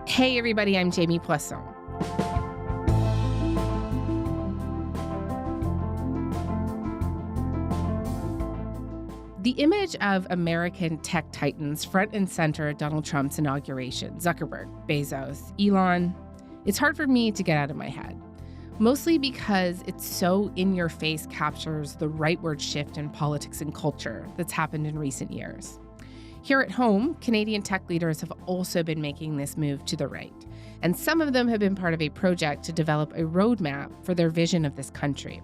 Hey everybody, I'm Jamie Poisson. The image of American tech titans front and center at Donald Trump's inauguration, Zuckerberg, Bezos, Elon, it's hard for me to get out of my head. Mostly because it so in-your-face captures the rightward shift in politics and culture that's happened in recent years. Here at home, Canadian tech leaders have also been making this move to the right, and some of them have been part of a project to develop a roadmap for their vision of this country.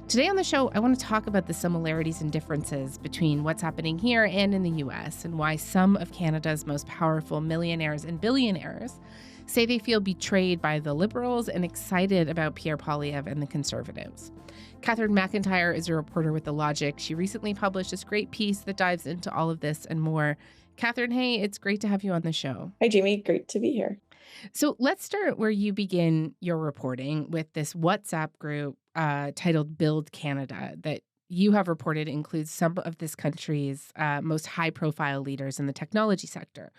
Today on the show, I want to talk about the similarities and differences between what's happening here and in the US, and why some of Canada's most powerful millionaires and billionaires say they feel betrayed by the Liberals and excited about Pierre Poilievre and the Conservatives. Catherine McIntyre is a reporter with The Logic. She recently published this great piece that dives into all of this and more. Catherine, hey, it's great to have you on the show. Hi, Jamie. Great to be here. So let's start where you begin your reporting with this WhatsApp group titled Build Canada that you have reported includes some of this country's most high-profile leaders in the technology sector.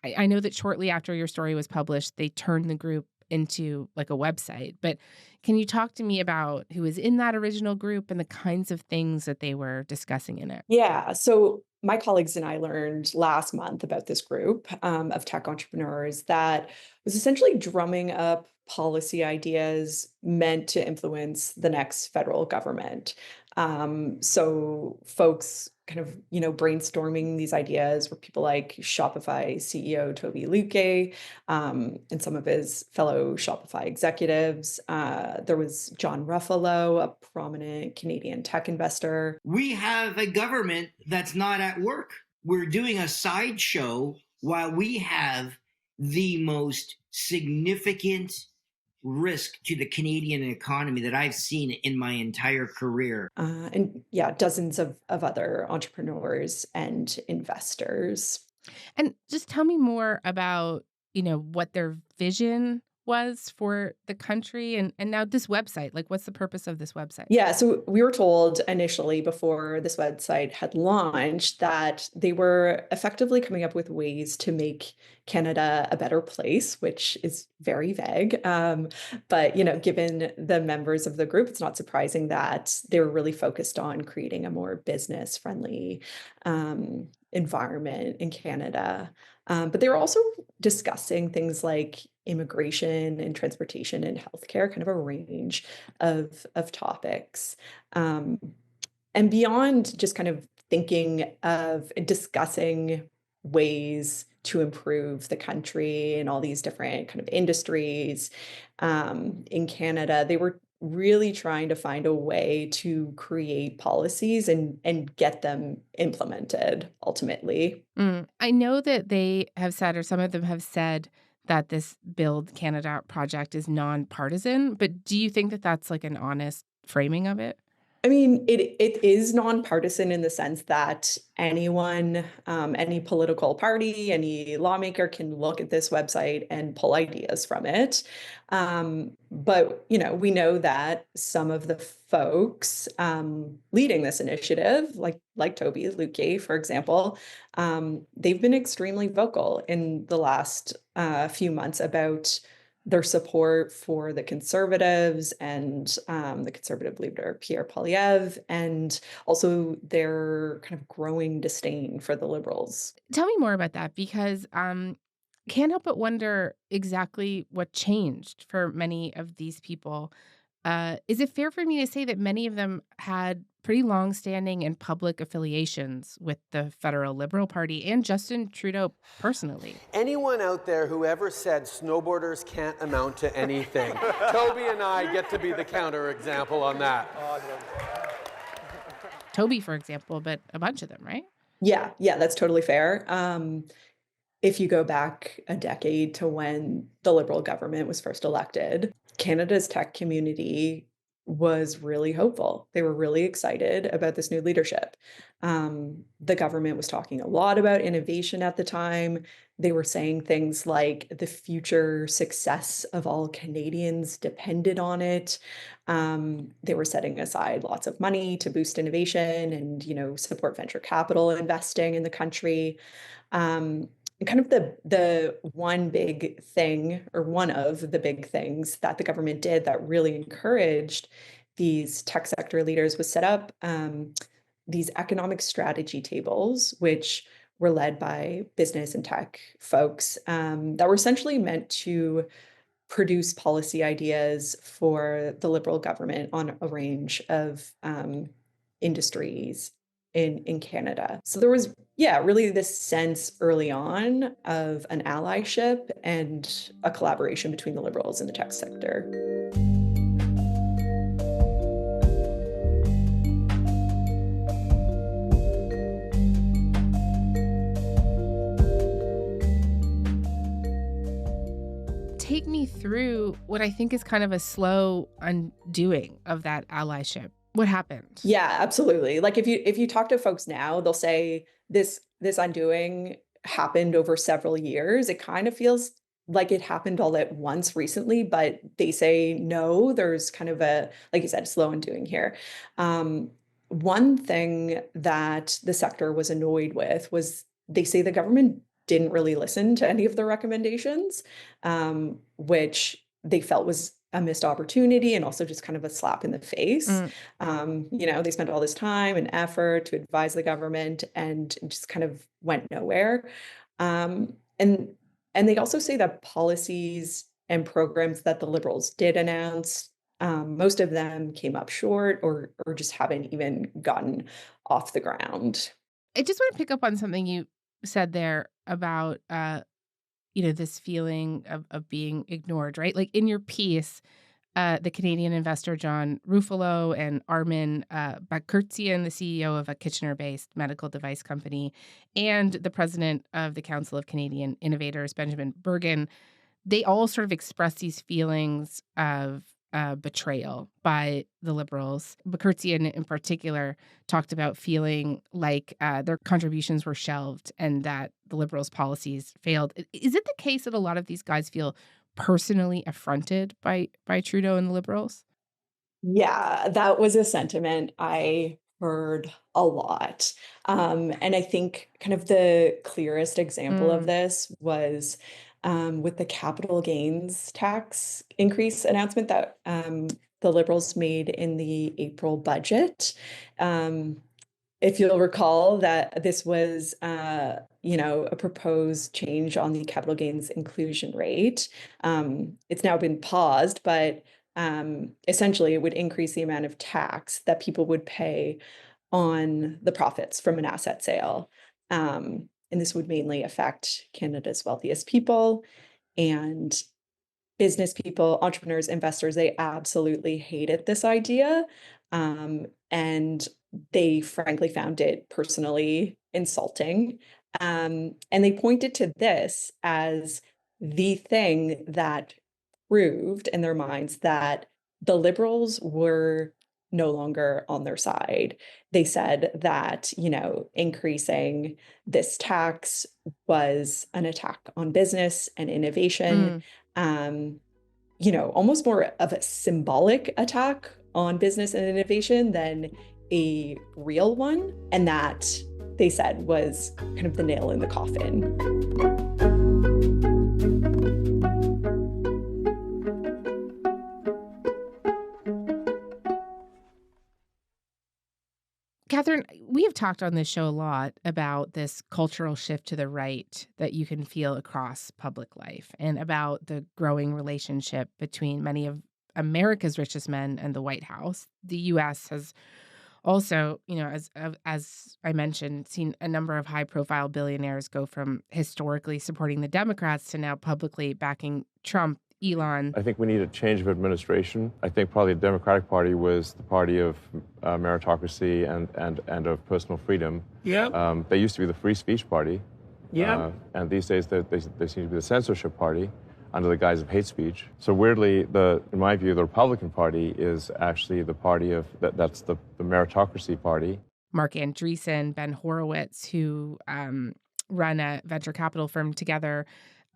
I know that shortly after your story was published, they turned the group into like a website. But can you talk to me about who was in that original group and the kinds of things that they were discussing in it? Yeah. So my colleagues and I learned last month about this group of tech entrepreneurs that was essentially drumming up policy ideas meant to influence the next federal government. So folks kind of, brainstorming these ideas were people like Shopify CEO Toby Luque, and some of his fellow Shopify executives. There was John Ruffalo, a prominent Canadian tech investor. We have a government that's not at work. We're doing a sideshow while we have the most significant risk to the Canadian economy that I've seen in my entire career. And dozens of other entrepreneurs and investors. And just tell me more about, what their vision was for the country and now this website. Like, what's the purpose of this website? Yeah, so we were told initially before this website had launched that they were effectively coming up with ways to make Canada a better place, which is very vague. But, given the members of the group, it's not surprising that they were really focused on creating a more business-friendly environment in Canada. But they were also discussing things like immigration and transportation and healthcare, kind of a range of topics. And beyond just kind of thinking of discussing ways to improve the country and all these different kind of industries in Canada, they were really trying to find a way to create policies and get them implemented ultimately. I know that they have said, or some of them have said, that this Build Canada project is nonpartisan, but do you think that that's like an honest framing of it? I mean, it is nonpartisan in the sense that anyone, any political party, any lawmaker can look at this website and pull ideas from it. But, we know that some of the folks leading this initiative, like Toby Luque, for example, they've been extremely vocal in the last few months about their support for the Conservatives and the Conservative leader, Pierre Poilievre, and also their kind of growing disdain for the Liberals. Tell me more about that, because can't help but wonder exactly what changed for many of these people. Is it fair for me to say that many of them had pretty long-standing and public affiliations with the federal Liberal Party and Justin Trudeau personally? Anyone out there who ever said snowboarders can't amount to anything, Toby and I get to be the counterexample on that. Toby, for example, but a bunch of them, right? Yeah, that's totally fair. If you go back a decade to when the Liberal government was first elected, Canada's tech community was really hopeful. They were really excited about this new leadership. The government was talking a lot about innovation at the time. They were saying things like the future success of all Canadians depended on it. They were setting aside lots of money to boost innovation and, support venture capital investing in the country. kind of the one big thing, or one of the big things that the government did that really encouraged these tech sector leaders was set up these economic strategy tables, which were led by business and tech folks that were essentially meant to produce policy ideas for the Liberal government on a range of industries in Canada. So there was, really this sense early on of an allyship and a collaboration between the Liberals and the tech sector. Take me through what I think is kind of a slow undoing of that allyship. What happened? Yeah, absolutely. Like if you talk to folks now, they'll say this undoing happened over several years. It kind of feels like it happened all at once recently, but they say no, there's kind of a, like you said, slow undoing here. One thing that the sector was annoyed with was they say the government didn't really listen to any of the recommendations, which they felt was a missed opportunity and also just kind of a slap in the face. They spent all this time and effort to advise the government and just kind of went nowhere. And they also say that policies and programs that the Liberals did announce, most of them came up short or just haven't even gotten off the ground. I just want to pick up on something you said there about this feeling of being ignored, right? Like in your piece, the Canadian investor John Ruffalo and Armin Bakurtsian, the CEO of a Kitchener-based medical device company, and the president of the Council of Canadian Innovators, Benjamin Bergen, they all sort of express these feelings of betrayal by the Liberals. Bakurtsian in particular talked about feeling like their contributions were shelved and that the Liberals' policies failed. Is it the case that a lot of these guys feel personally affronted by Trudeau and the Liberals? Yeah, that was a sentiment I heard a lot. And I think kind of the clearest example of this was with the capital gains tax increase announcement that the Liberals made in the April budget. If you'll recall that this was, a proposed change on the capital gains inclusion rate. It's now been paused, but essentially it would increase the amount of tax that people would pay on the profits from an asset sale. And this would mainly affect Canada's wealthiest people and business people, entrepreneurs, investors. They absolutely hated this idea. And they frankly found it personally insulting. And they pointed to this as the thing that proved in their minds that the Liberals were no longer on their side. They said that, increasing this tax was an attack on business and innovation, almost more of a symbolic attack on business and innovation than a real one. And that, they said, was kind of the nail in the coffin. Catherine, we have talked on this show a lot about this cultural shift to the right that you can feel across public life and about the growing relationship between many of America's richest men and the White House. The U.S. has also, as I mentioned, seen a number of high-profile billionaires go from historically supporting the Democrats to now publicly backing Trump. Elon. I think we need a change of administration. I think probably the Democratic Party was the party of meritocracy and of personal freedom. Yeah. They used to be the free speech party. Yeah. And these days they seem to be the censorship party under the guise of hate speech. So weirdly, in my view, the Republican Party is actually the party of that's the meritocracy party. Mark Andreessen, Ben Horowitz, who run a venture capital firm together.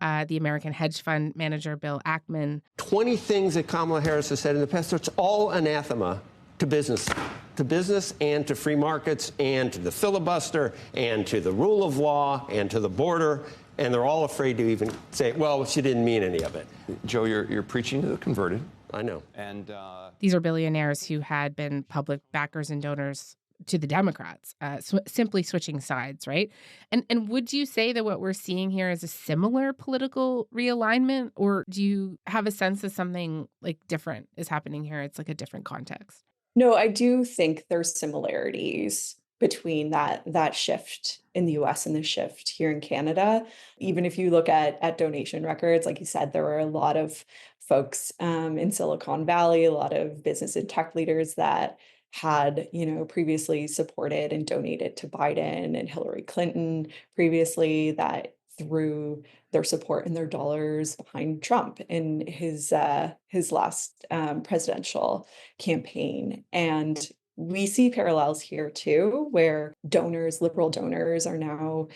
The American hedge fund manager, Bill Ackman. 20 things that Kamala Harris has said in the past, it's all anathema to business and to free markets and to the filibuster and to the rule of law and to the border. And they're all afraid to even say, well, she didn't mean any of it. Joe, you're preaching to the converted. I know. And These are billionaires who had been public backers and donors to the Democrats, simply switching sides, right? And would you say that what we're seeing here is a similar political realignment, or do you have a sense that something like different is happening here? It's like a different context. No, I do think there's similarities between that shift in the US and the shift here in Canada. Even if you look at donation records, like you said, there were a lot of folks in Silicon Valley, a lot of business and tech leaders that had, previously supported and donated to Biden and Hillary Clinton previously, that threw their support and their dollars behind Trump in his last presidential campaign. And we see parallels here too, where liberal donors are now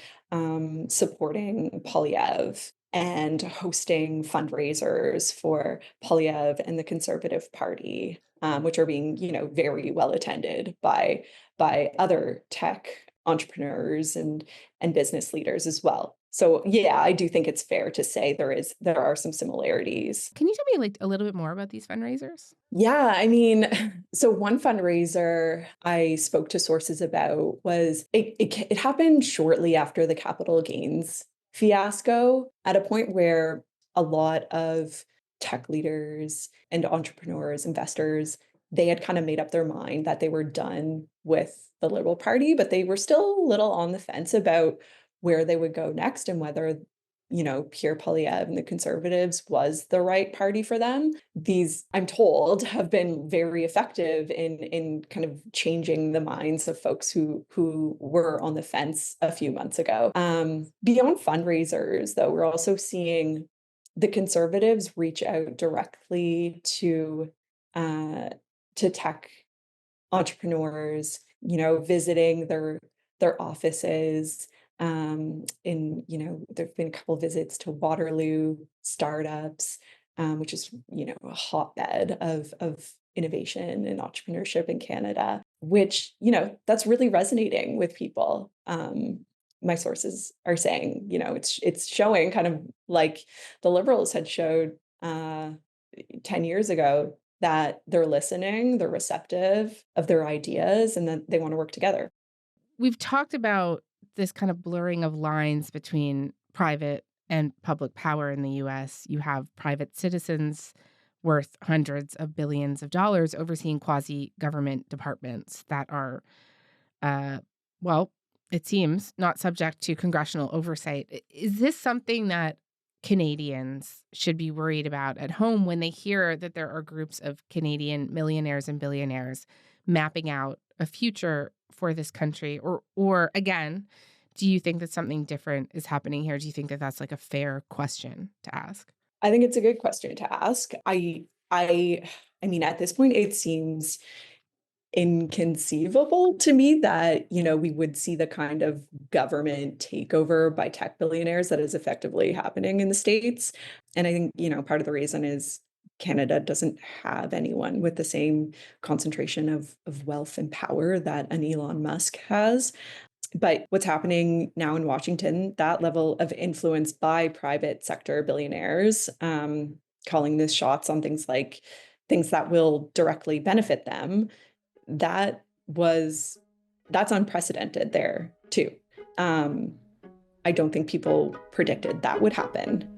supporting Poilievre and hosting fundraisers for Poilievre and the Conservative Party, which are being, very well attended by other tech entrepreneurs and business leaders as well. So yeah, I do think it's fair to say there are some similarities. Can you tell me a little bit more about these fundraisers? Yeah, I mean, so one fundraiser I spoke to sources about was it happened shortly after the capital gains fiasco, at a point where a lot of tech leaders and entrepreneurs, investors, they had kind of made up their mind that they were done with the Liberal Party, but they were still a little on the fence about where they would go next and whether, Pierre Poilievre and the Conservatives was the right party for them. These, I'm told, have been very effective in kind of changing the minds of folks who were on the fence a few months ago. Beyond fundraisers, though, we're also seeing the Conservatives reach out directly to tech entrepreneurs, visiting their offices. There've been a couple visits to Waterloo startups, which is, a hotbed of innovation and entrepreneurship in Canada, which, that's really resonating with people. My sources are saying, it's showing kind of like the Liberals had showed 10 years ago, that they're listening, they're receptive of their ideas, and that they want to work together. We've talked about this kind of blurring of lines between private and public power in the US. You have private citizens worth hundreds of billions of dollars overseeing quasi-government departments that are, it seems, not subject to congressional oversight. Is this something that Canadians should be worried about at home when they hear that there are groups of Canadian millionaires and billionaires mapping out a future for this country? Or again, do you think that something different is happening here? Do you think that that's like a fair question to ask? I think it's a good question to ask. I mean, at this point, it seems inconceivable to me that, we would see the kind of government takeover by tech billionaires that is effectively happening in the States. And I think, part of the reason is Canada doesn't have anyone with the same concentration of wealth and power that an Elon Musk has. But what's happening now in Washington, that level of influence by private sector billionaires, calling this shots on things that will directly benefit them, that's unprecedented there too. I don't think people predicted that would happen.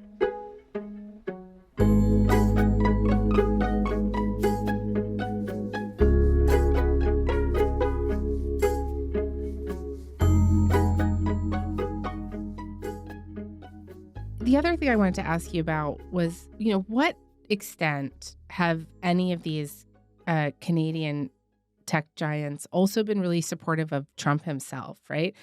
The other thing I wanted to ask you about was, what extent have any of these Canadian tech giants also been really supportive of Trump himself, right?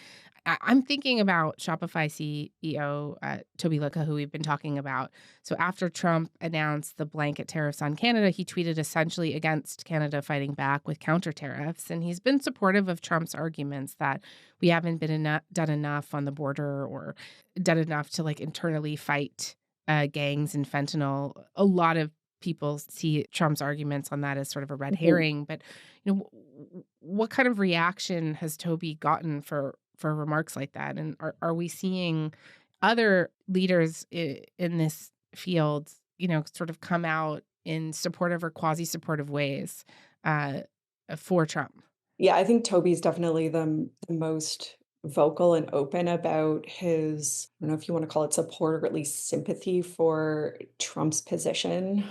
I'm thinking about Shopify CEO Toby Lucca, who we've been talking about. So after Trump announced the blanket tariffs on Canada, he tweeted essentially against Canada fighting back with counter tariffs. And he's been supportive of Trump's arguments that we haven't been done enough on the border or done enough to internally fight gangs and fentanyl. A lot of people see Trump's arguments on that as sort of a red herring. But what kind of reaction has Toby gotten for remarks like that? And are we seeing other leaders in this field, sort of come out in supportive or quasi-supportive ways for Trump. Yeah, I think Toby's definitely the most vocal and open about his, I don't know if you want to call it support or at least sympathy for Trump's position,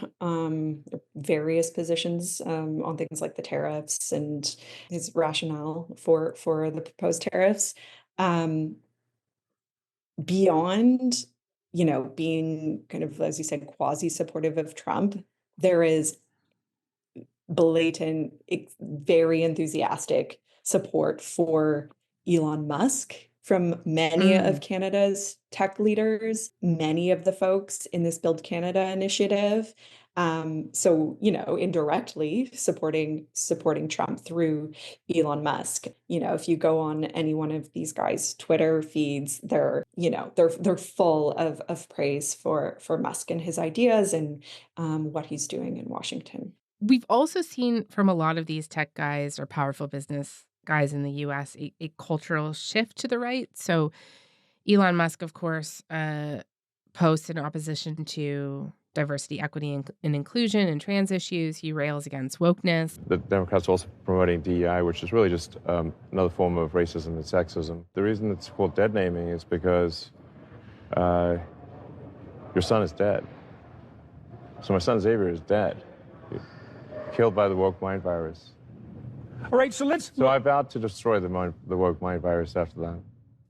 various positions on things like the tariffs and his rationale for the proposed tariffs. Beyond, being kind of, as you said, quasi-supportive of Trump, there is blatant, very enthusiastic support for Elon Musk from many of Canada's tech leaders, many of the folks in this Build Canada initiative. So, indirectly supporting Trump through Elon Musk. If you go on any one of these guys' Twitter feeds, they're full of praise for Musk and his ideas and what he's doing in Washington. We've also seen from a lot of these tech guys or powerful business guys in the U.S. a cultural shift to the right. So Elon Musk, of course, posts in opposition to diversity, equity, and inclusion and trans issues. He rails against wokeness. The Democrats are also promoting DEI, which is really just another form of racism and sexism. The reason it's called dead naming is because your son is dead. So my son Xavier is dead, killed by the woke mind virus. All right, so I vowed to destroy the woke mind virus after that.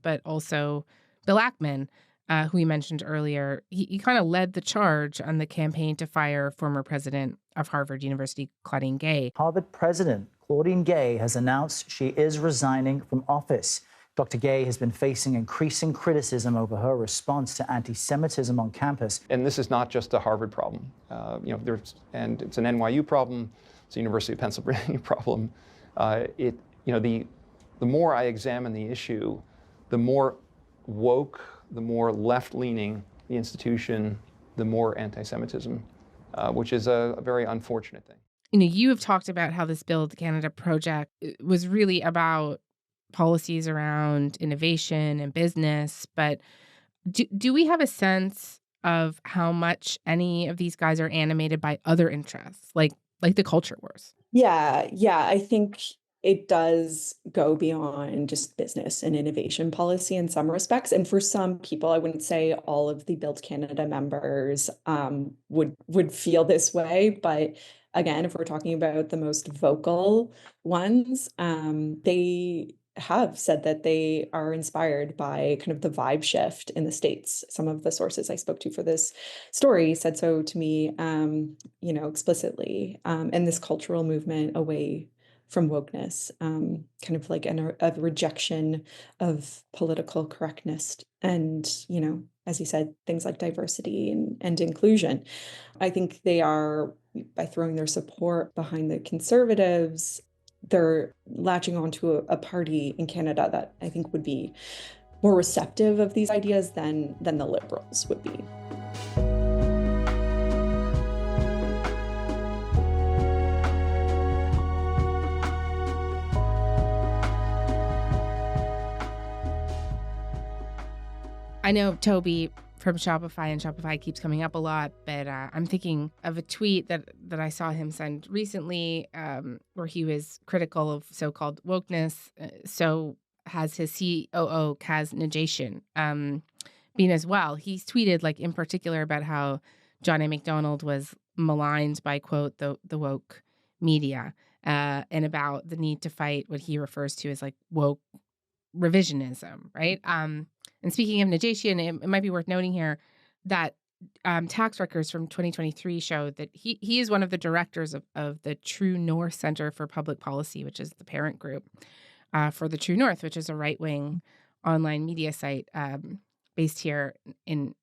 But also Bill Ackman, who we mentioned earlier, he kind of led the charge on the campaign to fire former president of Harvard University, Claudine Gay. Harvard president Claudine Gay has announced she is resigning from office. Dr. Gay has been facing increasing criticism over her response to anti-Semitism on campus. And this is not just a Harvard problem. And it's an NYU problem. It's a University of Pennsylvania problem. The more I examine the issue, the more woke, the more left-leaning the institution, the more anti-Semitism, which is a very unfortunate thing. You have talked about how this Build Canada project was really about policies around innovation and business, but do we have a sense of how much any of these guys are animated by other interests, like the culture wars? Yeah, I think it does go beyond just business and innovation policy in some respects. And for some people, I wouldn't say all of the Build Canada members would feel this way. But again, if we're talking about the most vocal ones, they have said that they are inspired by kind of the vibe shift in the States. Some of the sources I spoke to for this story said so to me, explicitly, and this cultural movement away from wokeness, kind of like a rejection of political correctness and, as you said, things like diversity and inclusion. I think they are, by throwing their support behind the Conservatives, they're latching onto a party in Canada that I think would be more receptive of these ideas than the Liberals would be. I know Toby from Shopify, and Shopify keeps coming up a lot, but I'm thinking of a tweet that I saw him send recently where he was critical of so-called wokeness. So has his COO, Kaz Najatian, been as well. He's tweeted, in particular about how John A. Macdonald was maligned by, quote, the woke media, and about the need to fight what he refers to as, woke revisionism, right? And speaking of Najatian, it might be worth noting here that tax records from 2023 show that he is one of the directors of the True North Center for Public Policy, which is the parent group for the True North, which is a right-wing online media site based here in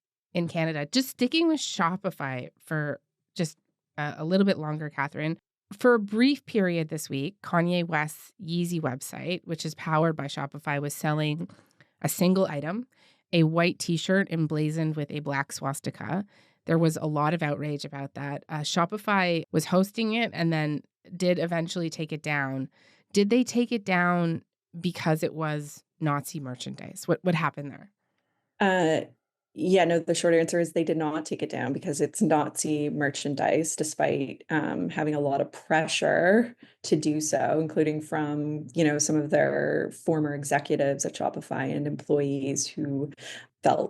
Canada. Just sticking with Shopify for just a little bit longer, Catherine. For a brief period this week, Kanye West's Yeezy website, which is powered by Shopify, was selling a single item, a white T-shirt emblazoned with a black swastika. There was a lot of outrage about that. Shopify was hosting it and then did eventually take it down. Did they take it down because it was Nazi merchandise? What happened there? Yeah, no, the short answer is they did not take it down because it's Nazi merchandise, despite having a lot of pressure to do so, including from, some of their former executives at Shopify and employees who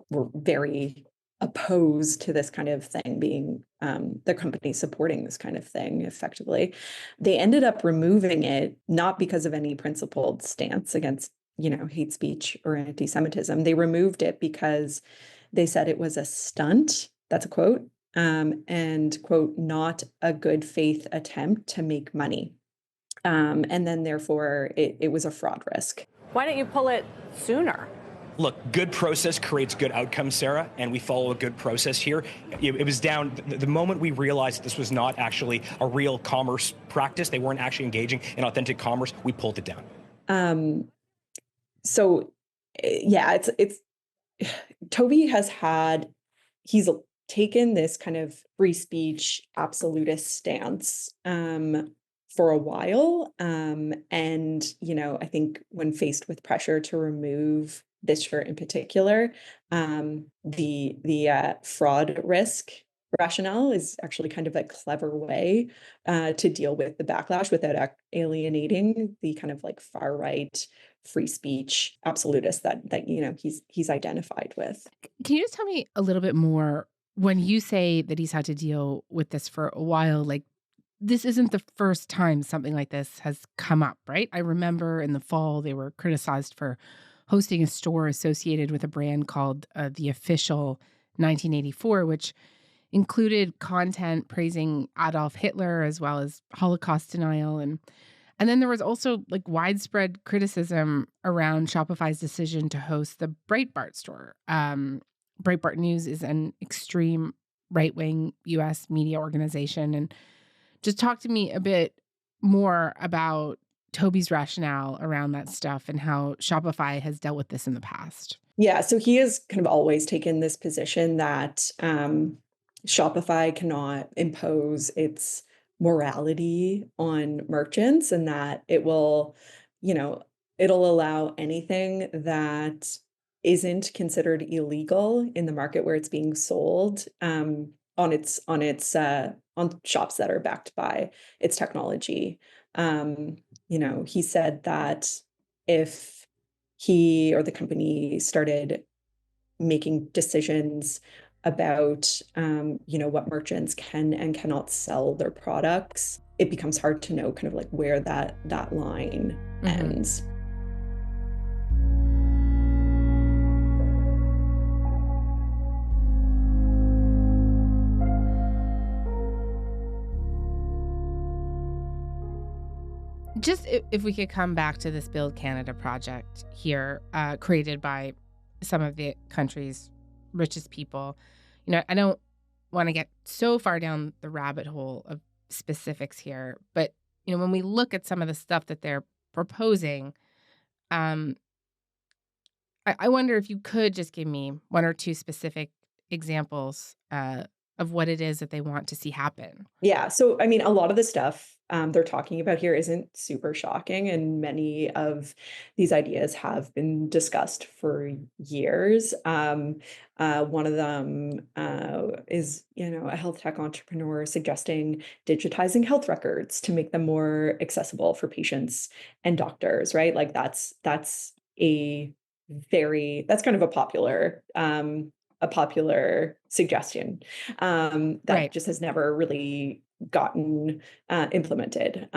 were very opposed to this kind of thing being their company supporting this kind of thing effectively. They ended up removing it, not because of any principled stance against, hate speech or anti-Semitism. They removed it because they said it was a stunt, that's a quote, and quote, not a good faith attempt to make money. And then therefore it was a fraud risk. Why don't you pull it sooner? Look, good process creates good outcomes, Sarah, and we follow a good process here. It was down the moment we realized this was not actually a real commerce practice, they weren't actually engaging in authentic commerce, we pulled it down. So yeah, it's Toby he's taken this kind of free speech absolutist stance for a while. And, I think when faced with pressure to remove this shirt in particular, the fraud risk rationale is actually kind of a clever way to deal with the backlash without alienating the kind of like far right free speech absolutist that he's identified with. Can you just tell me a little bit more when you say that he's had to deal with this for a while? Like, this isn't the first time something like this has come up, right? I remember in the fall they were criticized for hosting a store associated with a brand called The Official 1984, which included content praising Adolf Hitler as well as Holocaust denial. And then there was also like widespread criticism around Shopify's decision to host the Breitbart store. Breitbart News is an extreme right-wing U.S. media organization. And just talk to me a bit more about Toby's rationale around that stuff and how Shopify has dealt with this in the past. Yeah, so he has kind of always taken this position that Shopify cannot impose its morality on merchants, and that it will, it'll allow anything that isn't considered illegal in the market where it's being sold on shops that are backed by its technology. He said that if he or the company started making decisions about, what merchants can and cannot sell their products, it becomes hard to know kind of like where that line ends. Just if we could come back to this Build Canada project here, created by some of the country's richest people. I don't want to get so far down the rabbit hole of specifics here, but, when we look at some of the stuff that they're proposing, I wonder if you could just give me one or two specific examples of what it is that they want to see happen. Yeah. So, a lot of the stuff they're talking about here isn't super shocking, and many of these ideas have been discussed for years. One of them is, a health tech entrepreneur suggesting digitizing health records to make them more accessible for patients and doctors, right? Like that's kind of a popular suggestion that Right. just has never really gotten implemented.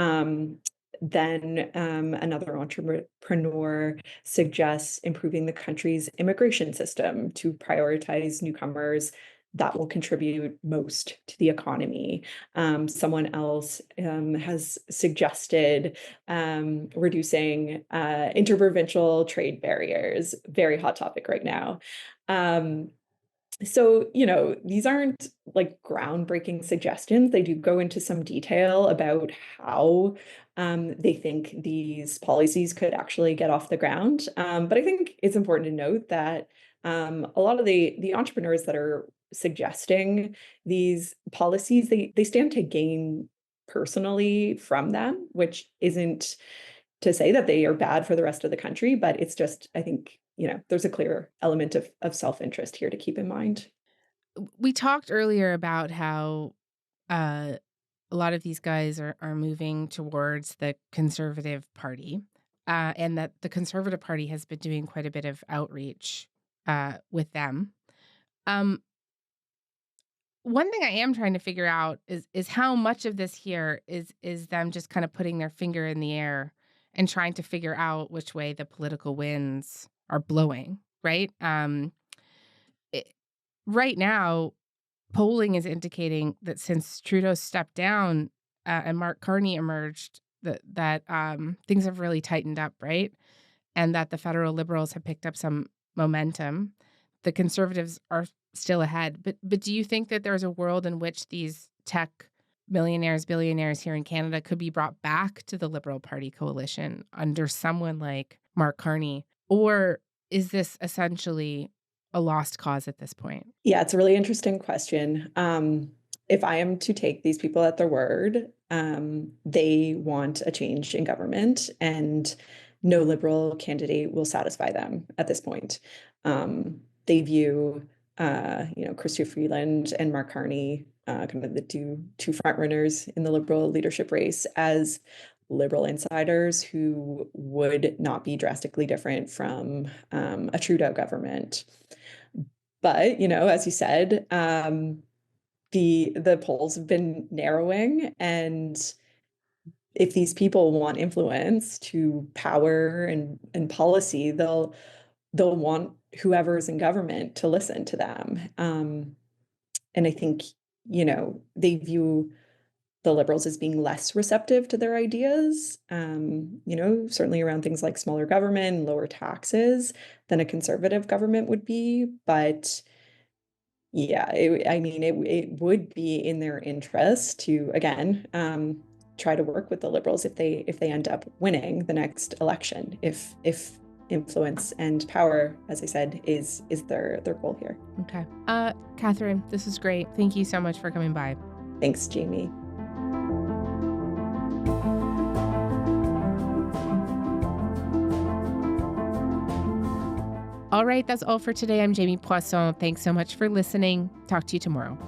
Then another entrepreneur suggests improving the country's immigration system to prioritize newcomers that will contribute most to the economy. Someone else has suggested reducing interprovincial trade barriers, very hot topic right now. So, these aren't like groundbreaking suggestions. They do go into some detail about how they think these policies could actually get off the ground. But I think it's important to note that a lot of the entrepreneurs that are suggesting these policies, they stand to gain personally from them, which isn't to say that they are bad for the rest of the country, but it's just, I think, there's a clear element of self-interest here to keep in mind. We talked earlier about how a lot of these guys are moving towards the Conservative Party, and that the Conservative Party has been doing quite a bit of outreach with them. One thing I am trying to figure out is how much of this here is them just kind of putting their finger in the air and trying to figure out which way the political winds are blowing, right? Right now, polling is indicating that since Trudeau stepped down and Mark Carney emerged, that things have really tightened up, right? And that the federal Liberals have picked up some momentum. The Conservatives are still ahead. But do you think that there's a world in which these tech millionaires, billionaires here in Canada could be brought back to the Liberal Party coalition under someone like Mark Carney? Or is this essentially a lost cause at this point? Yeah, it's a really interesting question. If I am to take these people at their word, they want a change in government, and no Liberal candidate will satisfy them at this point. They view, Chrystia Freeland and Mark Carney, kind of the two front runners in the Liberal leadership race, as Liberal insiders who would not be drastically different from a Trudeau government. But, as you said, the polls have been narrowing, and if these people want influence to power and policy, they'll want whoever's in government to listen to them. And I think, they view the Liberals as being less receptive to their ideas, certainly around things like smaller government and lower taxes than a Conservative government would be. But yeah, it would be in their interest to, again, try to work with the Liberals if they end up winning the next election, if influence and power, as I said, is their goal here. Okay. Catherine, this is great. Thank you so much for coming by. Thanks, Jamie. All right, that's all for today. I'm Jamie Poisson. Thanks so much for listening. Talk to you tomorrow.